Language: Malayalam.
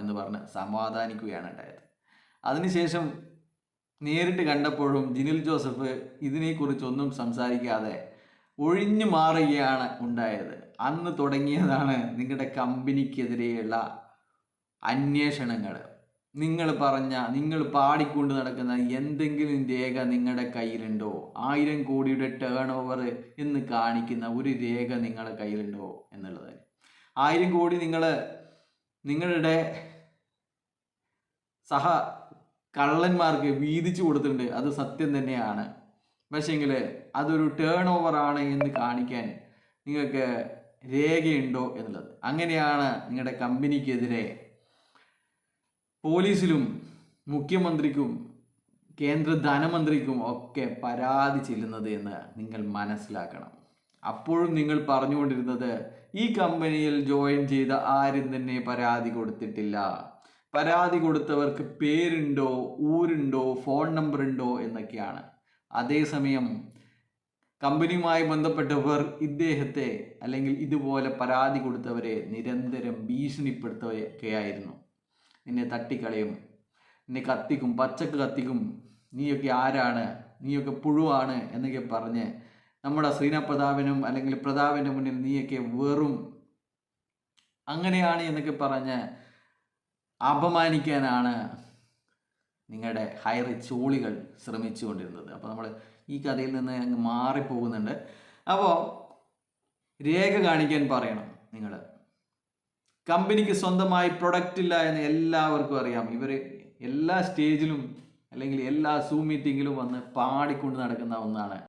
എന്ന് പറഞ്ഞ് സമാധാനിക്കുകയാണ് ഉണ്ടായത്. അതിനുശേഷം നേരിട്ട് കണ്ടപ്പോഴും ജിനിൽ ജോസഫ് ഇതിനെക്കുറിച്ചൊന്നും സംസാരിക്കാതെ ഒഴിഞ്ഞു മാറുകയാണ് ഉണ്ടായത്. അന്ന് തുടങ്ങിയതാണ് നിങ്ങളുടെ കമ്പനിക്കെതിരെയുള്ള അന്വേഷണങ്ങൾ. നിങ്ങൾ പാടിക്കൊണ്ട് നടക്കുന്ന എന്തെങ്കിലും രേഖ നിങ്ങളുടെ കയ്യിലുണ്ടോ? 1000 കോടിയുടെ ടേൺ ഓവർ എന്ന് കാണിക്കുന്ന ഒരു രേഖ നിങ്ങളുടെ കയ്യിലുണ്ടോ എന്നുള്ളത്. 1000 കോടി നിങ്ങളുടെ സഹ കള്ളന്മാർക്ക് വീതിച്ചു കൊടുത്തിട്ടുണ്ട്, അത് സത്യം തന്നെയാണ്. പക്ഷേങ്കിൽ അതൊരു ടേൺ ഓവർ ആണ് എന്ന് കാണിക്കാൻ നിങ്ങൾക്ക് രേഖയുണ്ടോ എന്നുള്ളത്. അങ്ങനെയാണ് നിങ്ങളുടെ കമ്പനിക്കെതിരെ പോലീസിലും മുഖ്യമന്ത്രിക്കും കേന്ദ്ര ധനമന്ത്രിക്കും ഒക്കെ പരാതി ചെല്ലുന്നത് എന്ന് നിങ്ങൾ മനസ്സിലാക്കണം. അപ്പോഴും നിങ്ങൾ പറഞ്ഞുകൊണ്ടിരുന്നത് ഈ കമ്പനിയിൽ ജോയിൻ ചെയ്ത ആരും തന്നെ പരാതി കൊടുത്തിട്ടില്ല, പരാതി കൊടുത്തവർക്ക് പേരുണ്ടോ, ഊരുണ്ടോ, ഫോൺ നമ്പർ ഉണ്ടോ എന്നൊക്കെയാണ്. അതേസമയം കമ്പനിയുമായി ബന്ധപ്പെട്ടവർ ഇദ്ദേഹത്തെ അല്ലെങ്കിൽ ഇതുപോലെ പരാതി കൊടുത്തവരെ നിരന്തരം ഭീഷണിപ്പെടുത്തുകയായിരുന്നു. നിന്നെ തട്ടിക്കളയും, നിന്നെ കത്തിക്കും, പച്ചക്ക് കത്തിക്കും, നീയൊക്കെ ആരാണ്, നീയൊക്കെ പുഴുവാണ് എന്നൊക്കെ പറഞ്ഞ് നമ്മുടെ ശ്രീനാഥ് പ്രതാപനും അല്ലെങ്കിൽ പ്രതാപൻ്റെ മുന്നിൽ നീയൊക്കെ വെറും അങ്ങനെയാണ് എന്നൊക്കെ പറഞ്ഞ് അപമാനിക്കാനാണ് നിങ്ങളുടെ ഹൈറിച്ച് ഓളികൾ ശ്രമിച്ചുകൊണ്ടിരുന്നത്. അപ്പോൾ നമ്മൾ ഈ കഥയിൽ നിന്ന് അങ്ങ് മാറിപ്പോകുന്നുണ്ട്. അപ്പോൾ രേഖ കാണിക്കാൻ പറയണം. നിങ്ങൾ കമ്പനിക്ക് സ്വന്തമായി പ്രൊഡക്റ്റ് ഇല്ല എന്ന് എല്ലാവർക്കും അറിയാം. ഇവർ എല്ലാ സ്റ്റേജിലും അല്ലെങ്കിൽ എല്ലാ സൂം മീറ്റിങ്ങിലും വന്ന് പാടിക്കൊണ്ട് നടക്കുന്ന ഒന്നാണ്